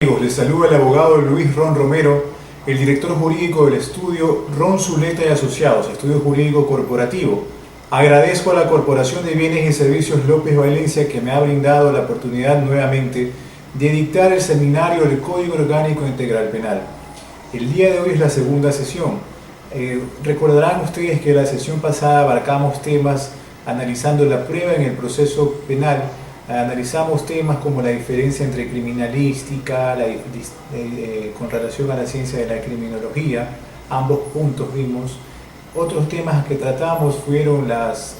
Les saluda el abogado Luis Ron Romero, el director jurídico del estudio Ron Zuleta y Asociados, estudio jurídico corporativo. Agradezco a la Corporación de Bienes y Servicios López Valencia que me ha brindado la oportunidad nuevamente de dictar el seminario del Código Orgánico Integral Penal. El día de hoy es la segunda sesión. Recordarán ustedes que la sesión pasada abarcamos temas analizando la prueba en el proceso penal. Analizamos temas como la diferencia entre criminalística, con relación a la ciencia de la criminología, ambos puntos vimos. Otros temas que tratamos fueron los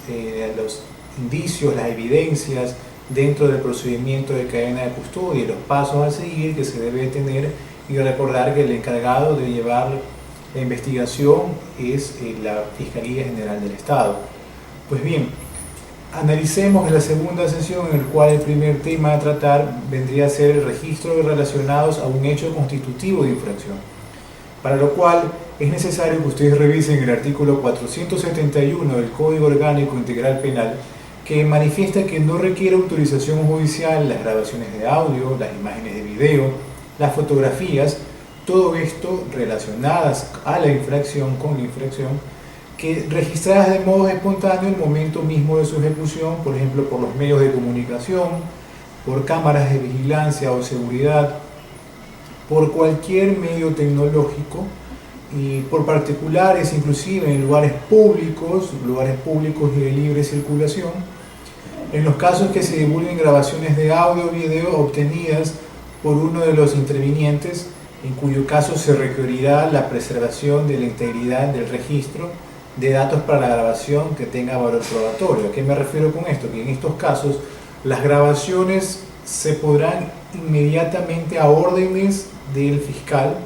indicios, las evidencias dentro del procedimiento de cadena de custodia y los pasos a seguir que se debe tener, y recordar que el encargado de llevar la investigación es la Fiscalía General del Estado. Pues bien, analicemos en la segunda sesión, en el cual el primer tema a tratar vendría a ser el registro de relacionados a un hecho constitutivo de infracción, para lo cual es necesario que ustedes revisen el artículo 471 del Código Orgánico Integral Penal, que manifiesta que no requiere autorización judicial las grabaciones de audio, las imágenes de video, las fotografías, todo esto relacionadas a la infracción, con la infracción, que registradas de modo espontáneo en el momento mismo de su ejecución, por ejemplo por los medios de comunicación, por cámaras de vigilancia o seguridad, por cualquier medio tecnológico y por particulares, inclusive en lugares públicos y de libre circulación, en los casos que se divulguen grabaciones de audio o video obtenidas por uno de los intervinientes, en cuyo caso se requerirá la preservación de la integridad del registro de datos para la grabación que tenga valor probatorio. ¿A qué me refiero con esto? Que en estos casos las grabaciones se podrán inmediatamente a órdenes del fiscal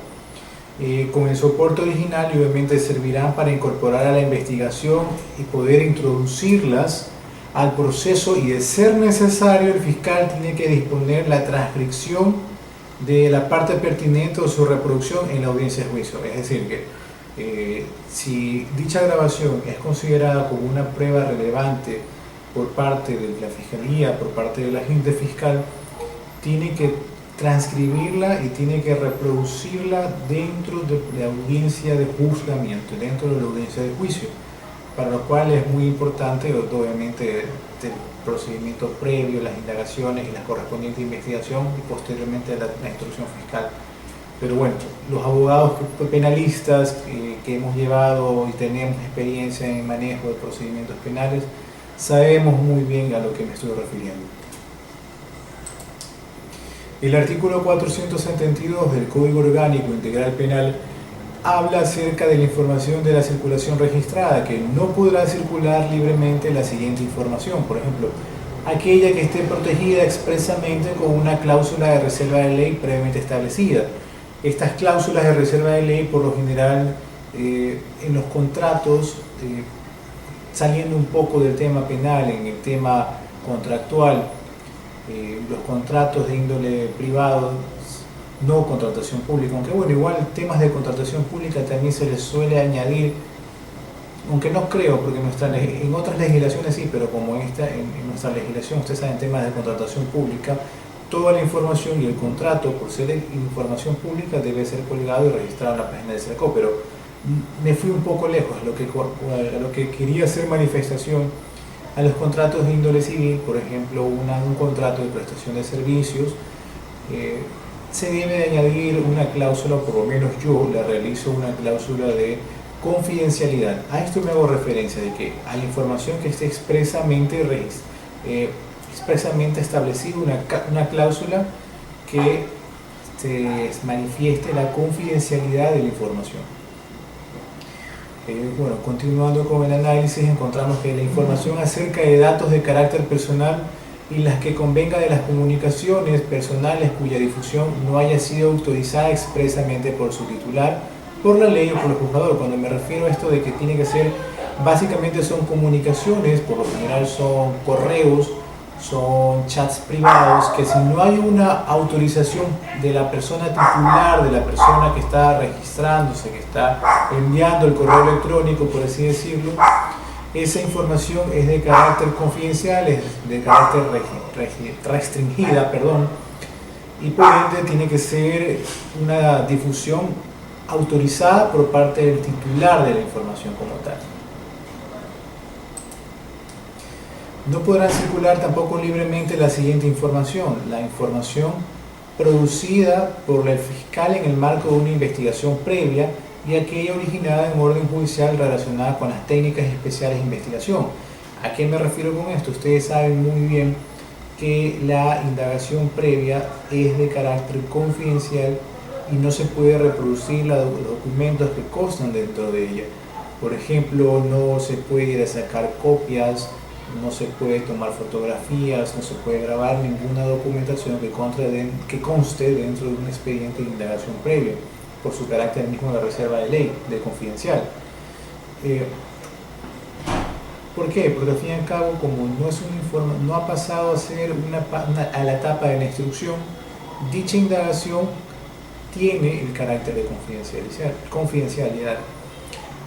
con el soporte original, y obviamente servirán para incorporar a la investigación y poder introducirlas al proceso, y de ser necesario el fiscal tiene que disponer la transcripción de la parte pertinente o su reproducción en la audiencia de juicio. Es decir, que si dicha grabación es considerada como una prueba relevante por parte de la Fiscalía, por parte del agente fiscal, tiene que transcribirla y tiene que reproducirla dentro de la audiencia de juzgamiento, dentro de la audiencia de juicio, para lo cual es muy importante, obviamente, el procedimiento previo, las indagaciones y la correspondiente investigación, y posteriormente la instrucción fiscal. Pero bueno, los abogados penalistas que hemos llevado y tenemos experiencia en el manejo de procedimientos penales, sabemos muy bien a lo que me estoy refiriendo. El artículo 472 del Código Orgánico Integral Penal habla acerca de la información de la circulación registrada, que no podrá circular libremente la siguiente información. Por ejemplo, aquella que esté protegida expresamente con una cláusula de reserva de ley previamente establecida. Estas cláusulas de reserva de ley, por lo general, en los contratos, saliendo un poco del tema penal, en el tema contractual, los contratos de índole privado, no contratación pública, aunque bueno, igual temas de contratación pública también se les suele añadir, aunque no creo, porque en otras legislaciones sí, pero como en nuestra legislación, ustedes saben, temas de contratación pública, toda la información y el contrato, por ser información pública, debe ser colgado y registrado en la página de SERCO. Pero me fui un poco lejos a lo que quería hacer manifestación a los contratos de índole civil. Por ejemplo, un contrato de prestación de servicios, se debe de añadir una cláusula, por lo menos yo la realizo, una cláusula de confidencialidad. A esto me hago referencia, de que a la información que esté expresamente establecida una cláusula que se manifieste la confidencialidad de la información. Bueno, continuando con el análisis, encontramos que la información acerca de datos de carácter personal y las que convenga de las comunicaciones personales cuya difusión no haya sido autorizada expresamente por su titular, por la ley o por el juzgador. Cuando me refiero a esto de que tiene que ser, básicamente son comunicaciones, por lo general son correos, son chats privados, que si no hay una autorización de la persona titular, de la persona que está registrándose, que está enviando el correo electrónico, por así decirlo, esa información es de carácter confidencial, es de carácter restringida, y por ende tiene que ser una difusión autorizada por parte del titular de la información como tal. No podrá circular tampoco libremente la siguiente información: la información producida por el fiscal en el marco de una investigación previa y aquella originada en orden judicial relacionada con las técnicas especiales de investigación. ¿A qué me refiero con esto? Ustedes saben muy bien que la indagación previa es de carácter confidencial y no se puede reproducir los documentos que constan dentro de ella. Por ejemplo, no se puede sacar copias, no se puede tomar fotografías, no se puede grabar ninguna documentación que conste dentro de un expediente de indagación previa, por su carácter mismo de reserva de ley, de confidencial. ¿Por qué? Porque al fin y al cabo, como no ha pasado a ser a la etapa de la instrucción, dicha indagación tiene el carácter de confidencialidad.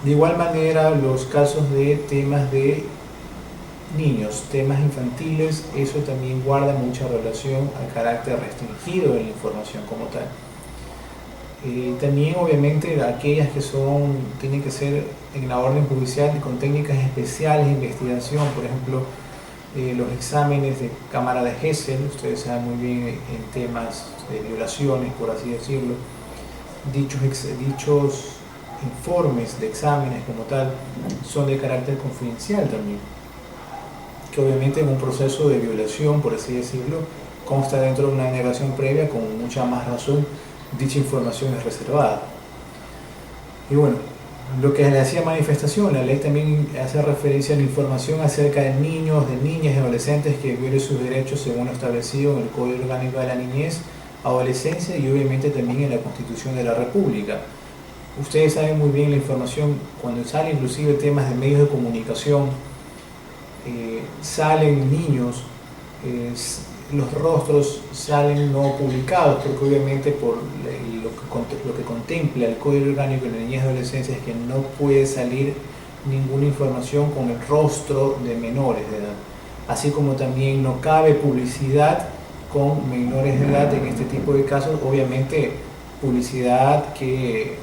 De igual manera, los casos de temas de niños, temas infantiles, eso también guarda mucha relación al carácter restringido de la información como tal. También obviamente aquellas que tienen que ser en la orden judicial y con técnicas especiales de investigación, por ejemplo, los exámenes de cámara de Gesell, ustedes saben muy bien en temas de violaciones, por así decirlo, dichos informes de exámenes como tal son de carácter confidencial también, que obviamente en un proceso de violación, por así decirlo, consta dentro de una denegación previa, con mucha más razón dicha información es reservada. Y bueno, lo que le hacía manifestación, la ley también hace referencia a la información acerca de niños, de niñas y adolescentes que violen sus derechos según lo establecido en el Código Orgánico de la Niñez, Adolescencia y obviamente también en la Constitución de la República. Ustedes saben muy bien la información, cuando sale inclusive temas de medios de comunicación, salen niños, los rostros salen no publicados, porque obviamente por lo que contempla el Código Orgánico de la Niñez y Adolescencia es que no puede salir ninguna información con el rostro de menores de edad, así como también no cabe publicidad con menores de edad en este tipo de casos, obviamente publicidad que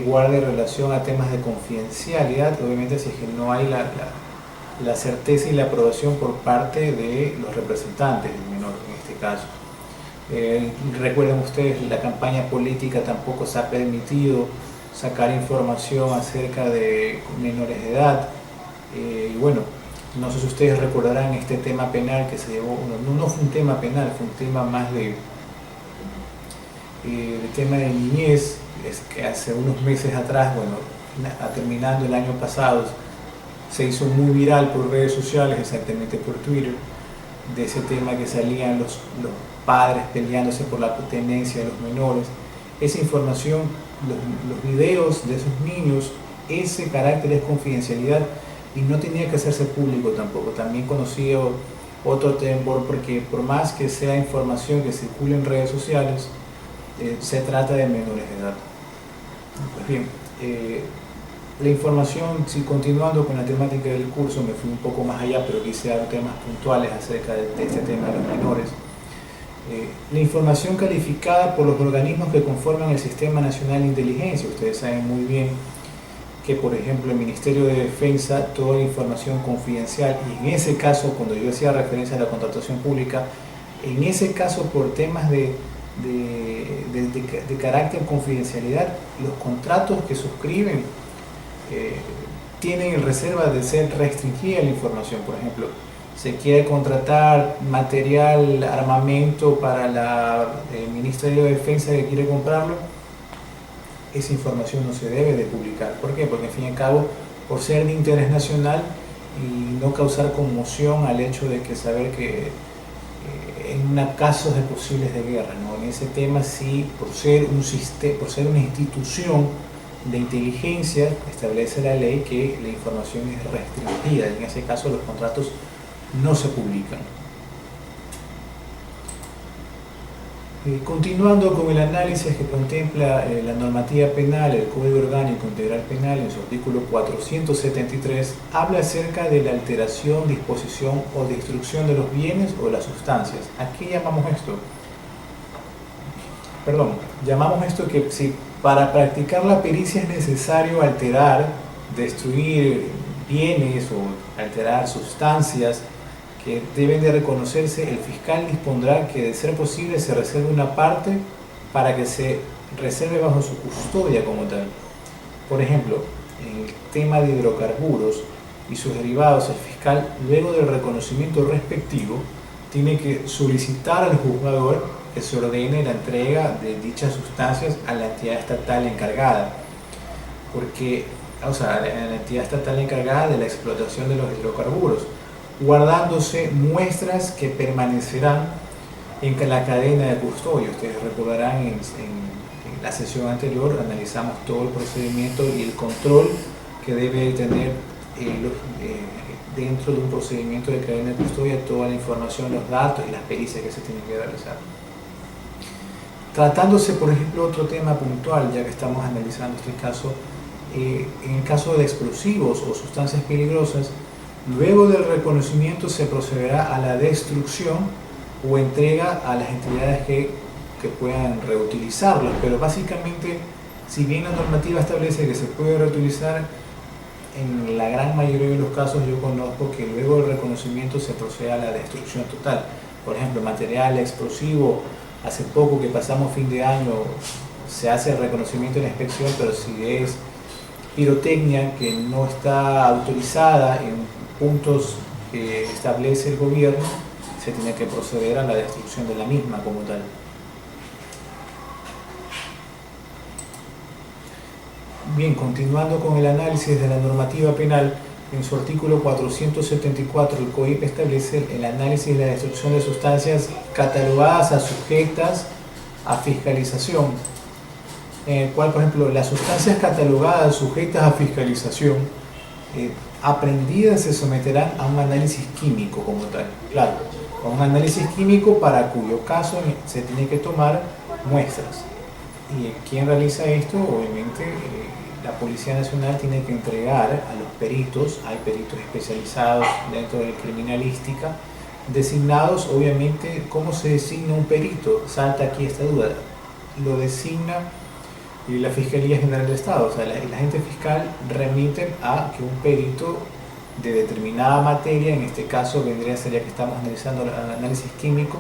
guarde relación a temas de confidencialidad, obviamente si es que no hay la certeza y la aprobación por parte de los representantes del menor en este caso. Recuerden ustedes, la campaña política tampoco se ha permitido sacar información acerca de menores de edad. Y bueno, no sé si ustedes recordarán este tema penal que se llevó, no fue un tema penal, fue un tema más de tema de niñez, es que hace unos meses atrás, bueno, terminando el año pasado, se hizo muy viral por redes sociales, exactamente por Twitter, de ese tema que salían los padres peleándose por la tenencia de los menores. Esa información, los videos de esos niños, ese carácter es confidencialidad y no tenía que hacerse público tampoco. También conocí otro temor, porque por más que sea información que circule en redes sociales, se trata de menores de edad. Pues bien, la información, si continuando con la temática del curso, me fui un poco más allá, pero quise dar temas puntuales acerca de este tema de los menores. La información calificada por los organismos que conforman el Sistema Nacional de Inteligencia. Ustedes saben muy bien que, por ejemplo, el Ministerio de Defensa, toda la información confidencial, y en ese caso, cuando yo hacía referencia a la contratación pública, en ese caso, por temas de carácter confidencialidad, los contratos que suscriben tienen en reserva de ser restringida la información. Por ejemplo, se quiere contratar material, armamento para el Ministerio de Defensa que quiere comprarlo, esa información no se debe de publicar. ¿Por qué? Porque al fin y al cabo, por ser de interés nacional y no causar conmoción al hecho de que saber que en casos de posibles de guerra, ¿no? En ese tema sí, por ser una institución de inteligencia, establece la ley que la información es restringida, y en ese caso los contratos no se publican. Continuando con el análisis que contempla la normativa penal, el Código Orgánico Integral Penal, en su artículo 473, habla acerca de la alteración, disposición o destrucción de los bienes o las sustancias. ¿A qué llamamos esto? perdón, llamamos esto que si para practicar la pericia es necesario alterar, destruir bienes o alterar sustancias que deben de reconocerse, el fiscal dispondrá que de ser posible se reserve una parte para que se reserve bajo su custodia como tal. Por ejemplo, en el tema de hidrocarburos y sus derivados, el fiscal, luego del reconocimiento respectivo, tiene que solicitar al juzgador que se ordene la entrega de dichas sustancias a la entidad estatal encargada, porque, o sea, a la entidad estatal encargada de la explotación de los hidrocarburos, guardándose muestras que permanecerán en la cadena de custodia. Ustedes recordarán en la sesión anterior analizamos todo el procedimiento y el control que debe tener dentro de un procedimiento de cadena de custodia, toda la información, los datos y las pericias que se tienen que realizar. Tratándose, por ejemplo, otro tema puntual, ya que estamos analizando este caso, en el caso de explosivos o sustancias peligrosas, luego del reconocimiento se procederá a la destrucción o entrega a las entidades que puedan reutilizarlos, pero básicamente, si bien la normativa establece que se puede reutilizar, en la gran mayoría de los casos yo conozco que luego del reconocimiento se procede a la destrucción total. Por ejemplo, material explosivo, hace poco que pasamos fin de año, se hace el reconocimiento en la inspección, pero si es pirotecnia que no está autorizada en puntos que establece el gobierno, se tiene que proceder a la destrucción de la misma como tal. Bien, continuando con el análisis de la normativa penal, en su artículo 474 el COIP establece el análisis de la destrucción de sustancias catalogadas a sujetas a fiscalización, en el cual, por ejemplo, las sustancias catalogadas sujetas a fiscalización aprendidas se someterán a un análisis químico como tal. Claro, a un análisis químico para cuyo caso se tiene que tomar muestras. ¿Y quién realiza esto? Obviamente la Policía Nacional tiene que entregar a los peritos, hay peritos especializados dentro de la criminalística, designados. Obviamente, ¿cómo se designa un perito? Salta aquí esta duda. Lo designa la Fiscalía General del Estado, o sea, el agente fiscal remite a que un perito de determinada materia, en este caso vendría a ser, ya que estamos analizando el análisis químico,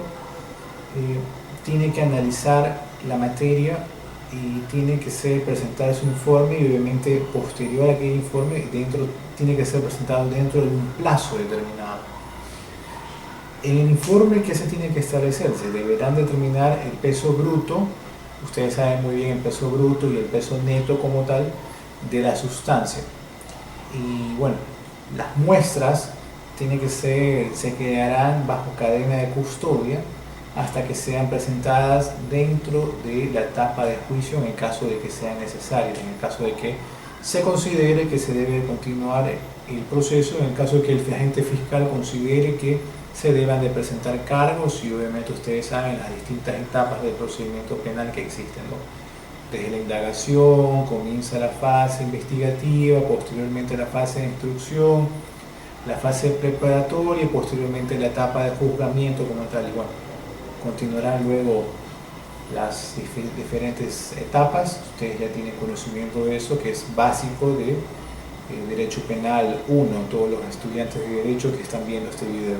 tiene que analizar la materia y tiene que presentar su informe, y obviamente posterior a aquel informe tiene que ser presentado dentro de un plazo determinado. En el informe, ¿qué se tiene que establecer? Se deberán determinar el peso bruto. Ustedes saben muy bien el peso bruto y el peso neto como tal de la sustancia. Y bueno, las muestras se quedarán bajo cadena de custodia hasta que sean presentadas dentro de la etapa de juicio, en el caso de que sea necesario, en el caso de que se considere que se debe continuar el proceso, en el caso de que el agente fiscal considere que se deban de presentar cargos, y obviamente ustedes saben las distintas etapas del procedimiento penal que existen, ¿no? Desde la indagación comienza la fase investigativa, posteriormente la fase de instrucción, la fase preparatoria y posteriormente la etapa de juzgamiento como tal. Y bueno, continuarán luego las diferentes etapas. Ustedes ya tienen conocimiento de eso, que es básico de Derecho Penal 1, todos los estudiantes de Derecho que están viendo este video.